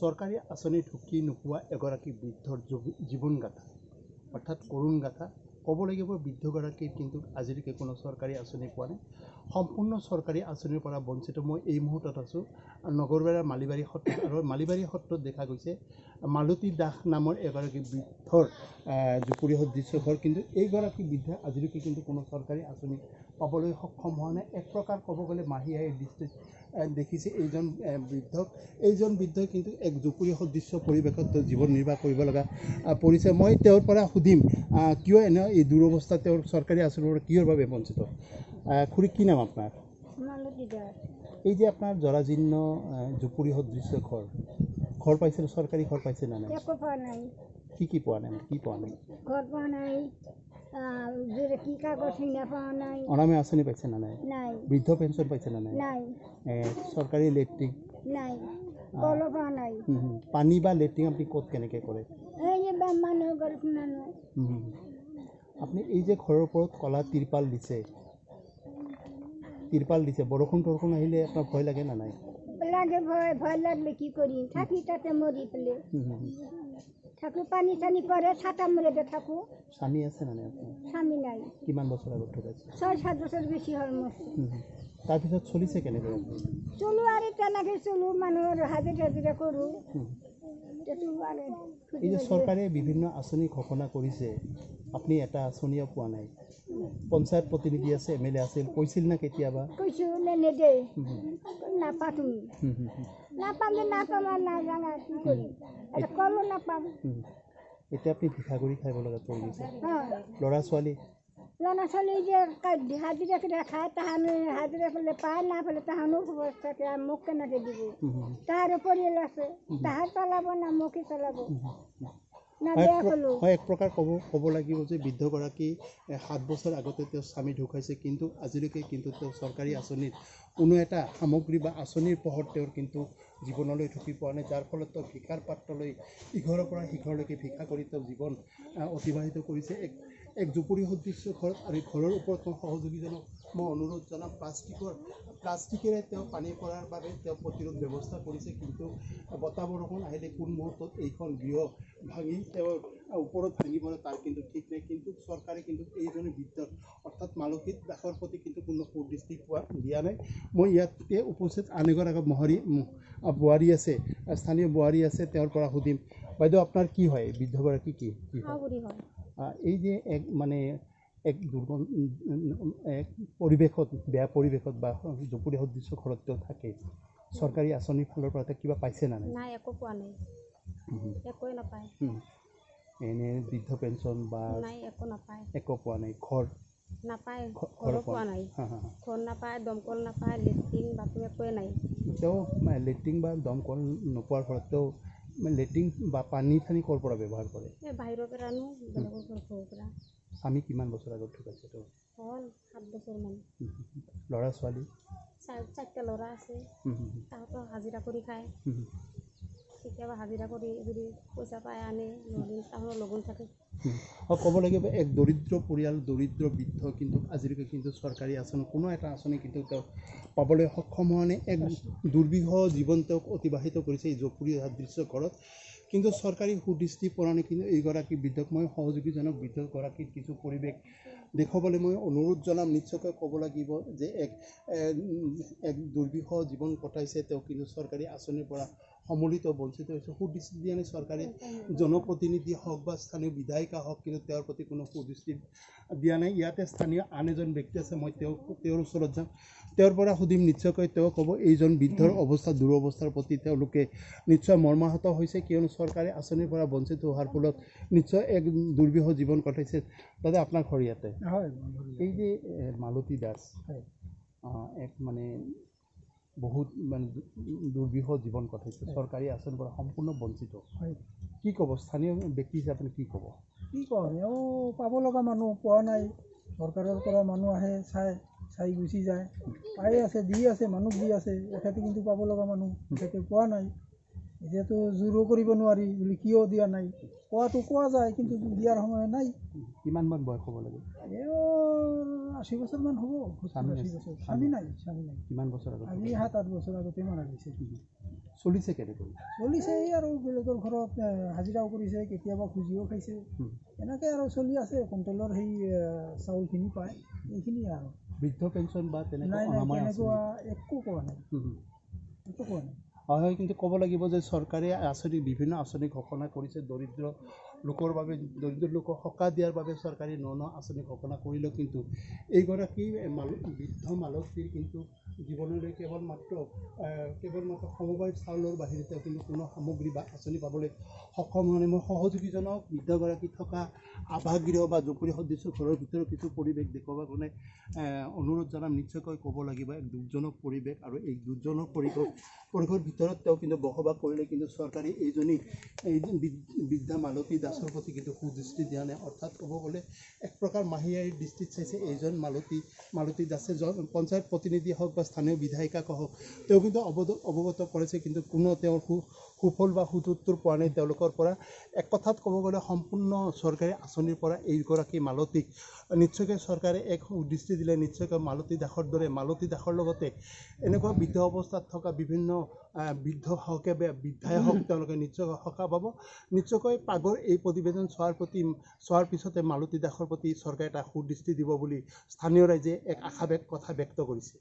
চৰকাৰী আঁচনি ঢুকি নোপোৱা এগৰাকী বৃদ্ধৰ জীৱন গাথা অৰ্থাৎ কৰুণ গাথা ক'ব লাগিব। বৃদ্ধগৰাকীৰ কিন্তু আজিলৈকে কোনো চৰকাৰী আঁচনি পোৱা নাই। সম্পূৰ্ণ চৰকাৰী আঁচনিৰ পৰা বঞ্চিত। মই এই মুহূৰ্তত আছোঁ নগৰবেৰাৰ মালিবাৰী সত্ৰত, আৰু মালিবাৰী সত্ৰত দেখা গৈছে মালতী দাস নামৰ এগৰাকী বৃদ্ধৰ জুপুৰি সদৃশ্য ঘৰ, কিন্তু এইগৰাকী বৃদ্ধই আজিলৈকে কিন্তু কোনো চৰকাৰী আঁচনি পাবলৈ সক্ষম হোৱা নাই। এক প্ৰকাৰ ক'ব গ'লে মাহী আইৰ দৃষ্টিত দেখিছে এইজন বৃদ্ধই কিন্তু এক জুপুৰি সদৃশ্য পৰিৱেশত জীৱন নিৰ্বাহ কৰিব লগা পৰিছে। মই তেওঁৰ পৰা সুধিম কিয় এনে এই দুৰৱস্থা, তেওঁৰ চৰকাৰী আঁচনিৰ পৰা কিহৰ বাবে বঞ্চিত। খুৰী, কি নাম আপোনাৰ? এই যে আপোনাৰ জৰাজীৰ্ণ জুপুৰি সদৃশ্য ঘৰ পাইছে, চৰকাৰী ঘৰ পাইছে না নাই? কি পোৱা নাই? কি পোৱা নাই? ঘৰ পোৱা নাই, কি কাগজ পোৱা নাই। অনাময় আঁচনি পাইছে না নাই? বৃদ্ধ পেঞ্চন পাইছে না নাই? চৰকাৰী লেট্ৰিন নাই, পানী বা লেট্ৰিন আপুনি ক'ত কেনেকৈ কৰে? আপুনি এই যে ঘৰৰ ওপৰত কলা তিৰপাল দিছে, বৰষুণ তৰষুণ আহিলে আপোনাৰ ভয় লাগে না নাই? লাগে, ভয় লাগলে কি কৰিম, থাকি তাতে মৰি পেলাই থাকো, পানী টানি পৰে, ছাতা মূৰতে থাকো। স্বামী আছে না নাই আপোনাৰ? স্বামী নাই। কিমান বছৰ আগত ঢুকাইছে? 6-7 বছৰ বেছি হ'ল মোৰ। তাৰপিছত চলিছে কেনেকৈ? চলো আৰু তেনেকৈ চলো, মানুহৰ হাজিৰা কৰোঁ। এই যে চৰকাৰে বিভিন্ন আঁচনি ঘোষণা কৰিছে, আপুনি এটা আঁচনিও পোৱা নাই। পঞ্চায়ত প্ৰতিনিধি আছে, MLA আছিল, কৈছিল না কেতিয়াবা? কৈছো, নেদে, নাপা তুমি, নাপাম যে নাপাম আৰু নাজানা কি কৰিম, এটা কলো নাপাম। এতিয়া আপুনি ভিক্ষা কৰি খাব লগা পৰিছে। ল'ৰা ছোৱালী যে হাজিৰা খায়, তাহানো হাজিৰা পেলাই পায়, নাপালে তাহানো থাকে, মোক কেনেকৈ দিব? তাহাৰো পৰিয়াল আছে, তাহাৰ চলাব না মোকে চলাব? হয়, এক প্ৰকাৰ ক'ব লাগিব যে বৃদ্ধগৰাকী 7 বছৰ আগতে তেওঁ স্বামী ঢুকাইছে, কিন্তু আজিলৈকে কিন্তু তেওঁ চৰকাৰী আঁচনিৰ কোনো এটা সামগ্ৰী বা আঁচনিৰ পোহৰ তেওঁৰ কিন্তু জীৱনলৈ ঢুকি পোৱা নাই, যাৰ ফলত তেওঁ ভিক্ষাৰ পাত্ৰলৈ ইঘৰৰ পৰা সিঘৰলৈকে ভিক্ষা কৰি তেওঁ জীৱন অতিবাহিত কৰিছে। এক জুপুৰি সদৃশ্য ঘৰ, আৰু ঘৰৰ ওপৰত মই সহযোগীজনক মই অনুৰোধ জনাম, প্লাষ্টিকেৰে তেওঁ পানী পৰাৰ বাবে তেওঁ প্ৰতিৰোধ ব্যৱস্থা কৰিছে, কিন্তু বতাহ বৰষুণ আহিলে কোন মুহূৰ্তত এইখন গৃহ ভাঙি তেওঁৰ ওপৰত ভাঙিব তাৰ কিন্তু ঠিক নাই। কিন্তু চৰকাৰে কিন্তু এইজনে বৃদ্ধৰ অৰ্থাৎ মালতী দাসৰ প্ৰতি কিন্তু কোনো সুদৃষ্টি দিয়া নাই। মই ইয়াতে উপস্থিত আন এগৰাকী বোৱাৰী আছে, স্থানীয় বোৱাৰী আছে, তেওঁৰ পৰা সুধিম। বাইদেউ, আপোনাৰ কি হয়? বৃদ্ধগৰাকী কি এই যে এক পৰিৱেশত, বেয়া পৰিৱেশত বা জুপুৰি সদৃশ্য ঘৰত তেওঁ থাকে, চৰকাৰী আঁচনিৰ ফালৰ পৰা কিবা পাইছে না নাই? একো পোৱা নাই, একোৱে নাপায়। এনে বৃদ্ধ পেঞ্চন বা একো নাপায়, একো পোৱা নাই। ঘৰ নাপায়, ঘৰ পোৱা নাই, ঘৰ নাপায়, দমকল নাপায়, লেট্ৰিন বাথৰুম একোৱে নাই। তেওঁ লেট্ৰিন বা দমকল নোপোৱাৰ ফলত তেওঁ লেট্ৰিন বা পানী চানী ক'ৰ পৰা ব্যৱহাৰ কৰে? বাহিৰৰ পৰা আনো, বেলেগৰ ঘৰৰ পৰা। স্বামী কিমান বছৰ আগত ঢুকাইছে? তেওঁ হ'ল 7 বছৰমান। ল'ৰা ছোৱালী? 4টা ল'ৰা আছে, তাহাঁতৰ হাজিৰা কৰি খায়, কেতিয়াবা হাজিৰা কৰি যদি পইচা পায় আনে, তাহাঁতৰ লঘোণ থাকে। ক'ব লাগিব এক দৰিদ্ৰ পৰিয়াল, দৰিদ্ৰ বৃদ্ধ, কিন্তু আজিলৈকে কিন্তু চৰকাৰী আঁচনি কোনো এটা আঁচনি কিন্তু তেওঁ পাবলৈ সক্ষম হোৱা নাই। এক দুৰ্বিষহ জীৱন তেওঁক অতিবাহিত কৰিছে এই জুপুৰি সদৃশ্য ঘৰত, কিন্তু চৰকাৰী সুদৃষ্টি পৰা নাই। কিন্তু এইগৰাকী বৃদ্ধক মই সহযোগীজনক বৃদ্ধগৰাকীৰ কিছু পৰিৱেশ দেখুৱাবলৈ মই অনুৰোধ জনাম। নিশ্চয়কৈ ক'ব লাগিব যে এক দুৰ্বিষহ জীৱন কটাইছে তেওঁ, কিন্তু চৰকাৰী আঁচনিৰ পৰা সমলিত বঞ্চিত হৈছে। সুদৃষ্টি দিয়া নাই চৰকাৰী জনপ্ৰতিনিধি হওক বা স্থানীয় বিধায়িকা হওক, কিন্তু তেওঁৰ প্ৰতি কোনো সুদৃষ্টি দিয়া নাই। ইয়াতে স্থানীয় আন এজন ব্যক্তি আছে, মই তেওঁৰ ওচৰত যাম, তেওঁৰ পৰা সুধিম। নিশ্চয়কৈ তেওঁ ক'ব এইজন বৃদ্ধৰ অৱস্থা, দুৰৱস্থাৰ প্ৰতি তেওঁলোকে নিশ্চয় মৰ্মাহত হৈছে, কিয়নো চৰকাৰী আঁচনিৰ পৰা বঞ্চিত হোৱাৰ ফলত নিশ্চয় এক দুৰ্বিষহ জীৱন কটাইছে। দাদা, আপোনাৰ ঘৰ ইয়াতে? হয়। এই যে মালতী দাস এক বহুত দুৰ্বিষহ জীৱন কটাইছে, চৰকাৰী আঁচনিৰ পৰা সম্পূৰ্ণ বঞ্চিত, কি ক'ব? স্থানীয় ব্যক্তি হিচাপে কি ক'ব? কি ক'ম, এও পাব লগা মানুহ পোৱা নাই। চৰকাৰৰ পৰা মানুহ আহে, চাই গুচি যায়, পাই আছে, দি আছে, মানুহ দি আছে, এখেতে কিন্তু পাব লগা মানুহ এখেতে পোৱা নাই। এতিয়াতো জোৰো কৰিব নোৱাৰি বুলি কিয় দিয়া নাই, কোৱা যায়, কিন্তু দিয়াৰ সময় নাই। কিমানমান বয়স হ'ব লাগে? 80 বছৰমান হ'ব। 80 বছৰ। স্বামী নাই। কিমান বছৰ আগত? আজি 7-8 বছৰ আগতে মাৰা গৈছে। চলিছে কেনেকৈ? চলিছে এই আৰু বেলেগৰ ঘৰত হাজিৰাও কৰিছে, কেতিয়াবা খুজিও খাইছে, এনেকৈ আৰু চলি আছে। কণ্ট্ৰলৰ সেই চাউলখিনি পায়, এইখিনিয়ে আৰু। বৃদ্ধ পেঞ্চন বা নাই নাই তেনেকুৱা একো কোৱা নাই, একো কোৱা নাই। হয়, কিন্তু ক'ব লাগিব যে চৰকাৰে আঁচনি বিভিন্ন আঁচনি ঘোষণা কৰিছে। দৰিদ্ৰ লোকৰ বাবে, দৰিদ্ৰ লোকক সকাহ দিয়াৰ বাবে চৰকাৰে ন আঁচনি ঘোষণা কৰিলেও কিন্তু এইগৰাকী বৃদ্ধ মালতীৰ কিন্তু জীৱনলৈ কেৱল মাত্ৰ সমবায় চাউলৰ বাহিৰে তেওঁ কিন্তু কোনো সামগ্ৰী বা আঁচনি পাবলৈ সক্ষম হোৱা নাই। মই সহযোগীজনক বৃদ্ধগৰাকী থকা আৱাসগৃহ বা জুপুৰি সদৃশ্য ঘৰৰ ভিতৰত কিছু পৰিৱেশ দেখুৱাবৰ কাৰণে অনুৰোধ জনাম। নিশ্চয়কৈ ক'ব লাগিব এক দুখজনক পৰিৱেশ, আৰু এই দুখজনক পৰিৱেশৰ ভিতৰত তেওঁ কিন্তু বসবাস কৰিলে কিন্তু চৰকাৰে এই বৃদ্ধা মালতী দাসৰ প্ৰতি কিন্তু সুদৃষ্টি দিয়া নাই। অৰ্থাৎ ক'ব গ'লে এক প্ৰকাৰ মাহীয়াৰীৰ দৃষ্টিত চাইছে এইজন মালতী দাসে। পঞ্চায়ত প্ৰতিনিধি হওক বা স্থানীয় বিধায়িকাক হওক তেওঁ কিন্তু অৱগত কৰিছে, কিন্তু কোনো তেওঁৰ সুফল বা সুযোগটোৰ পোৱা নাই তেওঁলোকৰ পৰা। এক কথাত ক'ব গ'লে সম্পূৰ্ণ চৰকাৰী আঁচনিৰ পৰা এইগৰাকী মালতীক নিশ্চয়কৈ চৰকাৰে এক দৃষ্টি দিলে নিশ্চয়কৈ মালতী দাসৰ দৰে, মালতী দাসৰ লগতে এনেকুৱা বৃদ্ধ অৱস্থাত থকা বিভিন্ন বৃদ্ধ হওকে বা বৃদ্ধাই হওক তেওঁলোকে নিশ্চয়কৈ সকাহ পাব। নিশ্চয়কৈ পাগৰ এই প্ৰতিবেদন চোৱাৰ পিছতে মালতী দাসৰ প্ৰতি চৰকাৰে এটা সুদৃষ্টি দিব বুলি স্থানীয় ৰাইজে এক আশাবাদ কথা ব্যক্ত কৰিছে।